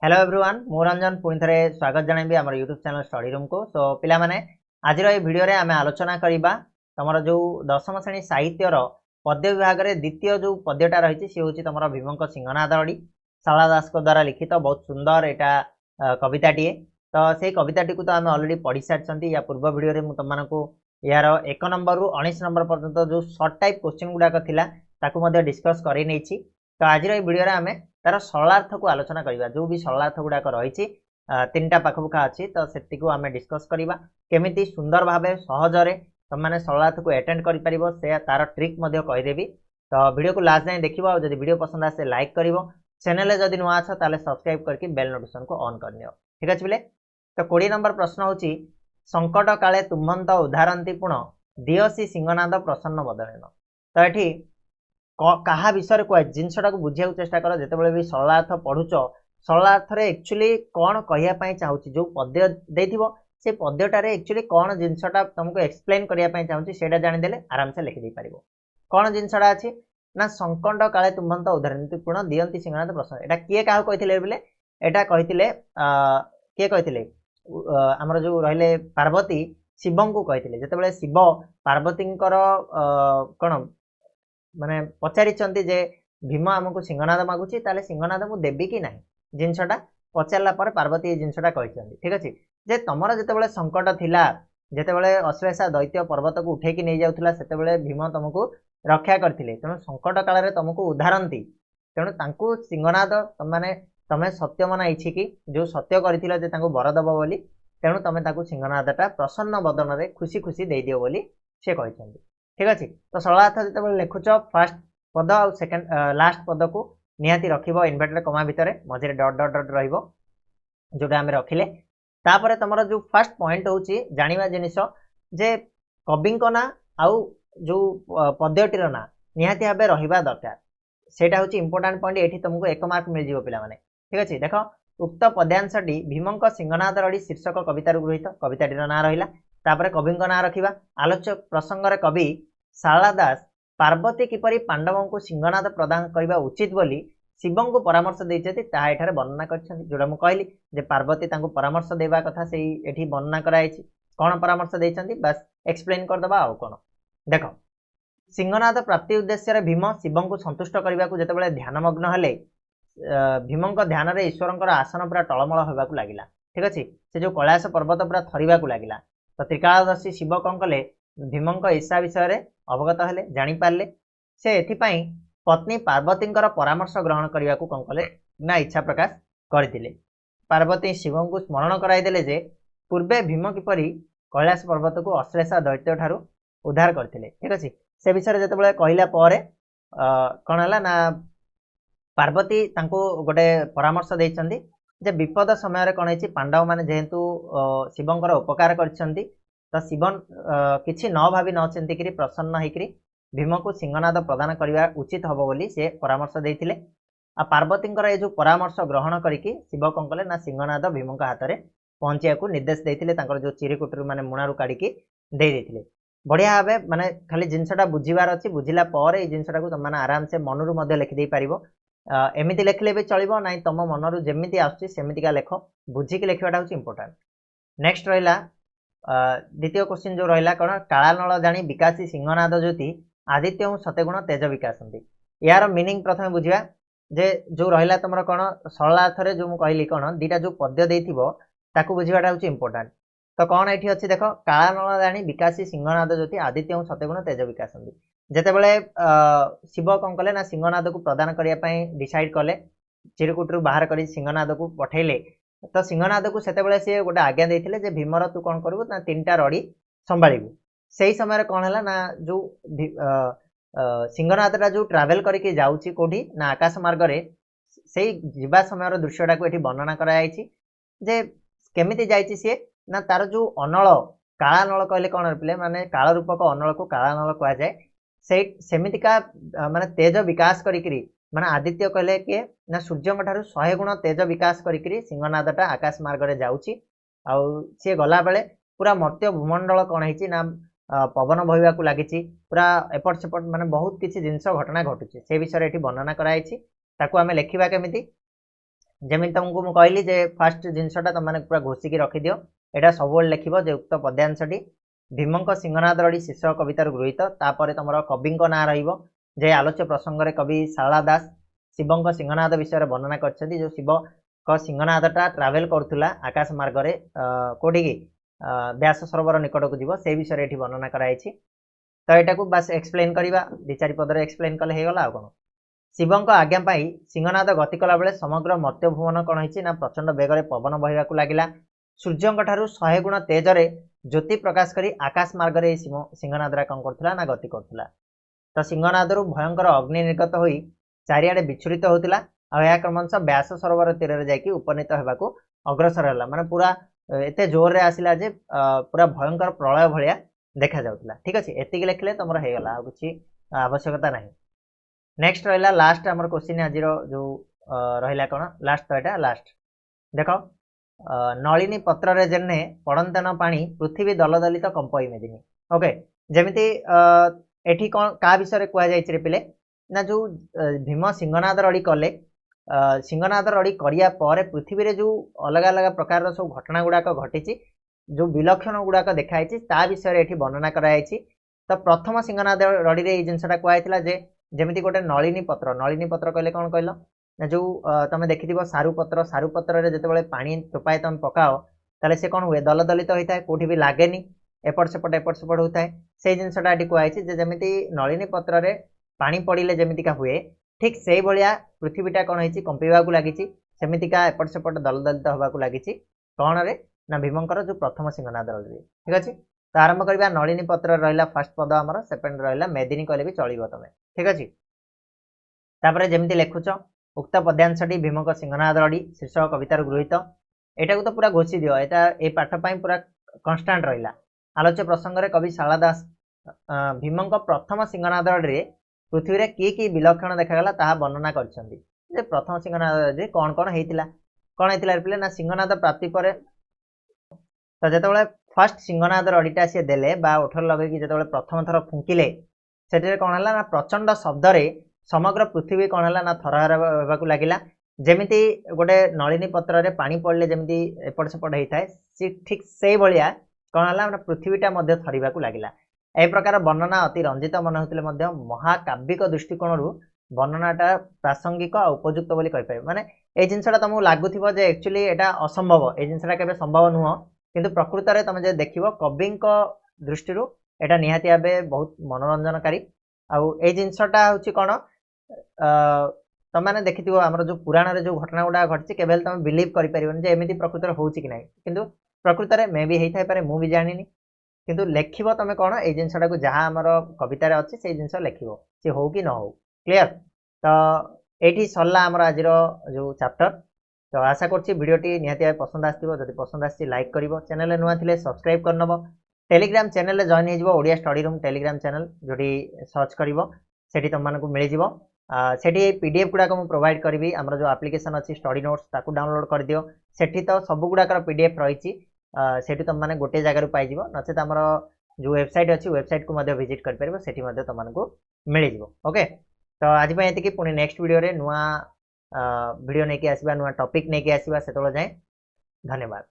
Hello everyone मु रंजन पुणी थे स्वागत जनइबी आम यूट्यूब चैनल स्टडी रूम को। सो पिला माने आज भिडियो रे आमे आलोचना करिबा तमरो जो दशम श्रेणी साहित्यर पद्य विभाग रे द्वितीय जो पद्यटा रही सी हूँ तुम भीमक सिंहनाद अड़ी शारदा दास द्वारा लिखित बहुत सुंदर यहाँ कविताटीए। तो से कविताटी को तो आम अलरेडी पढ़ी सारी या पूर्व भिडियो रे तुमको यार 1 नंबर रु 19 नंबर पर्यंत जो सर्ट टाइप क्वेश्चन गुड़ाक था डिस्कस कर नहीं। तो आज भिडियो रे आमे तार सरलार्थ को आलोचना करिबा जो भी सरलार्थ गुड़ाक रही तीनटा पाखपुखा अच्छी तो से आम डिस्कस करवा केमिति सुंदर भावे सहजरे तुम मैंने सरलार्थ को अटेंड कर से तार ट्रिक कहीदेवी। तो वीडियो को लास्ट जाए देखो और वीडियो पसंद आसे लाइक कर चैनल जदि नुआ अच्छा ताले सब्सक्राइब करके बेल नोटिफिकेशन को ऑन कर नियो। ठीक अच्छे बोले। तो 20 नंबर प्रश्न होची संकट काले तुम्भंत उदाहरती पुण दियसी सिंहनाद प्रसन्न बदलेन। तो ये क्या विषय कह जिनटा को बुझा चेष्टा कर जिते भी सरलार्थ पढ़ुच सरलार्थ एक्चुअली कौन कहवाई चाहूँगी जो पद्य दे से पद्यटार एक्चुअली कौन जिनटा तुमको एक्सप्लेन करने चाहूँगी से जानीदे आराम से लिखिदे पार कौन जिनटा अच्छी ना संकट काले तुम्भंत उदाहरण पूर्ण दियंती सिंहनाद प्रश्न एटा किए क्या कहते बोले एटा कहते किए कहते आमर जो रहिले पार्वती शिव को कहते जिते शिव पार्वती कौन माने पचारि जे भीम आमको सिंहनाद मागुची ताले सिंहनाद मु देवी कि नहीं जिनसटा पचारा पर पार्वती जिनसटा कहते। ठीक अच्छे जे तुमर जिते संकट थिला जितेबाला अश्लेषा दैत्य पर्वत को उठेकी नहीं जाऊला से भीम तुमको रक्षा करते तेणु संकट काल तुमको उदाहरती तेणु सिंहनाद मैंने तुम्हें सत्य मना इच्छी कि जो सत्य कर वर दब बोली तेणु तुम सिंहनादटा प्रसन्न बदन में खुशी खुशी दे दियो बोली से कहते। ठीक अच्छे। तो सरलार्थ जो लिखुच फास्ट पद आ सेकेंड लास्ट पद को निहाती रखिब इनवर्टेड कमा भितर मझे डट डट डट रोटा आम रखिले तापर तुम जो फास्ट पॉइंट हूँ जाना जिनस जे कवि ना आउ जो पद्यटीर ना निहाती भाव रहा दरकार सेटा हूँ इंपोर्टाट पॉइंट ये तुमको 1 मार्क मिल जाए पे। ठीक अच्छे। देख उक्त पद्यांशटी भीमक सिंहनाद रड़ी शीर्षक कवितार गृहीत कविताटीर ना रहा कवि ना रखा आलोच्य प्रसंग कवि शारदा दास पार्वती किपरि पांडवों को सिंहनाद प्रदान करने उचित बोली शिव को परामर्श देते एठारे वर्णना जोटा मुझे कहली जे पार्वती परामर्श देवा कथा से ये वर्णना कराई कौन परामर्श देते बस एक्सप्लेन करदे आउ कौन देख सिंहनाद प्राप्ति उद्देश्य भीम शिव को संतुष्ट करने को जिते ध्यानमग्न हेले भीम ध्यान में ईश्वर आसन पूरा टलमल होगा लगिला। ठीक अच्छे। से जो कैलाश पर्वत पूरा थरिबा लगिला तो त्रिकालदर्शी शिव कौन कले भीम ईर्षा विषय में अवगत हेले जापारे से एथिपाई पत्नी पार्वती परामर्श ग्रहण करने को कौन कले ना इच्छा प्रकाश करते पार्वती शिव को स्मरण कराईदे जे पूर्वे भीम किपरि कैलाश पर्वत को अश्लेषा दैत्य ठारू उद्धार करते। ठीक अच्छे। से विषय जिते कहला कौन है ना पार्वती गोटे परामर्श देते जे विपद समय कौन है पांडव मैंने जेहेतु शिवंकर उपकार करछंती तो शिव किसी न भावी न चिंतिक प्रसन्न होकर भीम को सिंहनाद प्रदान करने उचित हम बोली से परामर्श देते आ पार्वती ये जो परामर्श ग्रहण करके शिव कौन कले ना सिंहनाद भीम हाथ में पहुँचा को निर्देश देते जो चिरीकुटर माने मुणारू काढ़ी देते बढ़िया भाव माने खाली जिनसा बुझीबार अच्छी बुझिला पर जिनसा को तुम आराम से मनरू लिखिदे पार एमती लिखले भी चलो ना तुम मनरू जमी आसमिका लेख बुझिकी लिखा हूँ इंपोर्टाट। नेक्स्ट रहा द्वितीय क्वेश्चन जो रहा कौन कालानल जानी विकासी सिंहनाद ज्योति आदित्य सत्यगुण तेज विकास यार मीनिंग प्रथम बुझा जे जो रहा तुम कौन सरलार्थ जो मुझे कहली कौन दीटा जो पद्य देता बुझाटा हूँ इंपोर्टाट। तो कौन ये अच्छी देख कालानल जानी विकासी सिंहनाद ज्योति आदित्य सत्यगुण तेज विकास जितेबाला शिव कौन कले ना सिंहनाद को प्रदान करने डिसाइड कले चिरकुटर बाहर कर सिंहनाद को पठेले तो सिंहनाद को सेते सी गोटे आज्ञा देते जे भीमर तू कौन करू ना 3टा रड़ी संभालू से समय कौन है ना जो सिंहनादटा जो ट्रावेल करके जाऊँगी कौटी ना आकाश मार्ग से जीवा समय दृश्यटा को ये वर्णना कराई जे केमिति जाइए सी ना तार जो अनल कालानल कहले कौन पे माने काल रूपक अनल को कालानल कह जाए से सेमितिका माने तेज विकास करी माने आदित्य कहले कि ना सूर्य ठारू 100 गुण तेज विकास करी सिंहनादटा आकाश मार्ग में जाऊँगी सी गला बेले पूरा मर्त्य भूमंडल कौन है ना पवन बहवा लगी पूरा एपट सेपट माने बहुत किसी जिनस घटना घटुचे से विषय ये वर्णना कराई आम लिखा केमिति जमी तुमको मुझे कहली जे फास्ट जिनसटा तुम मैंने पूरा घोषिकी रखिदियो एटा सब लिखो जे उक्त पद्यांशटी भीमंक सिंहनाद रड़ी शीर्षक कवितार गृहीत तापर तुम कवि ना जे आलोच्य प्रसंग में कवि शारदा दास शिवंक सिंहनाद विषय वर्णना कर जो शिव सिंहनादटा ट्रावेल करुला आकाश मार्ग में कौटी की व्यास सरोवर निकट को जीव से विषय ये वर्णना कराई तो यहाँ को बास एक्सप्लेन करवा दि चारि पदर एक्सप्लेन कले होगा कौन शिवंक आज्ञा पाई सिंहनाद गति कला बेले समग्र मर्त्य भुवन कौन है प्रचंड बेगर पवन बहवाक लगिला सूर्यंक ठारू 100 गुण तेजरे ज्योति प्रकाश करी आकाश मार्ग में सिंहनादरा कौन करथिला ना गति करथिला तो सिंहनादरू भयंकर अग्नि निर्गत होई चारिआडे विच्छुरित होतिला आ या क्रमश व्यास सरोवर तीर रे जाकी उपनीत हेबाकू अग्रसर होला माने पूरा एते जोर रे आसिला जे पूरा भयंकर प्रलय भलिया देखा जाउतिला ठीक अछि एतिक लेखले तमर हे गला किछि आवश्यकता नाही नेक्स्ट रहिला लास्ट हमर क्वेश्चन आज जो रहिला कोन लास्ट तो एटा लास्ट देखो नलिनी पत्र रे जेने पड़ंतन पानी पृथ्वी दलदलित कंपई मेदिनी ओके जेमिति एठी कोन का विषय रे कुआ जाय रे पिले ना जो भीम सिंहनाद रड़ी कले सिंहनाद रड़ी करिया पर पृथ्वी रे जो अलग अलग प्रकार सब घटना गुड़ाक घटी जो विलक्षण गुड़ाक देखाई ता विषय ये वर्णना कराई तो प्रथम सिंहनाद रड़ी रे जिनसटा कहला जे जमीती गोटे नलिनी पत्र कहले कौन कहल ना जो तुम देखि सारू पत्र रे जते पानी टोपाए तुम पकाओ ताले से कौन हुए दलदलित होता है कौटी भी लागेनी एपट सेपट होता है से जिनसटा ये कही जमीती नलिनी पत्र रे पानी पड़े जमीतिका हुए ठीक से भाया पृथ्वीटा कौन है कंपेवा लगी सेमितिका एपट सेपट दलदलित होगा लगी कौन रे ना भीमंकर जो प्रथम सिंहनाद रड़ी ठीक अच्छे तो आरंभ करवा नलिनी पत्र रहा फास्ट पद आमर सेकेंड रहा मेदिनी कहले भी चलो तुम ठीक अच्छे तापर जमी लिखुच उक्त पद्यांशटी भीमक सिंहनाद रड़ी शीर्षक कवितार गृहीत यहाँ तो पूरा घोषी दियो यहाँ ये पाठपाई पूरा कन्स्टाट रहा आलोच्य प्रसंग में कवि शारदा दास भीमंक प्रथम सिंहनाद रड़ी पृथ्वी रे की विलक्षण देखागला ताहा वर्णना कर प्रथम सिंहनाद कौन कौन होता पिले ना सिंहनाद प्राप्ति पर तो जो फर्स्ट सिंहनाद रड़ीटा सी देले ओठर लगे जो प्रथम थर फुंकिले से कौन है ना प्रचंड शब्द समग्र पृथ्वी कौन है ना थरहर होगा लगिला जमीती गोटे नलिनी पत्र रे पानी पड़े जमी एपट सेपट होता है ठीक से भाया कौन है पृथ्वीटा थरिबा लगिला ए प्रकार वर्णना अति रंजित मन होते महाकाव्यिक दृष्टिकोण वर्णनाटा प्रासंगिक और उपयुक्त बोली कहि माने ए जिनसटा तुमको लगुव जे एक्चुअली एटा असंभव ए जिनसटा केबे संभव नुह किंतु प्रकृत में तुम जो देखिबो कवि दृष्टि एटा निहाती भाबे बहुत मनोरंजनकारी आउ ए जिनसटा होची कोन तुम मैंने देखि आमर जो पुराण रे जो घटना गुड़ा घटी केवल तुम बिलीव कर पारिबनी जे एमिति प्रकृत होची कि नाही किंतु प्रकृत में मे भी हेई थाई पारे मु भी जानिनी किंतु लेखिबो तमे कोन ए जिनसटा को जहाँ आमर कवितार अच्छे से जिनस लेखिबो से हो कि न हो क्लियर तो ये सरला आमर आज जो चैप्टर तो आशा करछि वीडियोटी निहाती भाबे पसंद आस्थिबो जदि पसंद आछि लाइक करिवो चैनल नुआ थिले सब्सक्राइब करनबो टेलीग्राम चैनल जॉइन हो Odia study room Telegram channel जोटी सर्च करिवो सेठी तुम मानकु मिल जिवो सेठी पीडीएफ गुड़ाक मुझे प्रोवाइड करी आमर जो एप्लिकेशन अच्छी स्टडी नोट्स ताकू डाउनलोड कर दियो सेठी तो सब गुड़ाकर पीडीएफ रही सेठी तुम मैंने गोटे जगार पाई नचेत आमर जो वेबसाइट अच्छी वेबसाइट को विजिट कर सेठी तुमको मिल जिवो ओके तो आज ये पुणी नेक्स्ट वीडियो रे नुआ वीडियो नहीं आसवा नुआ टॉपिक नहीं आसवा से जाए धन्यवाद।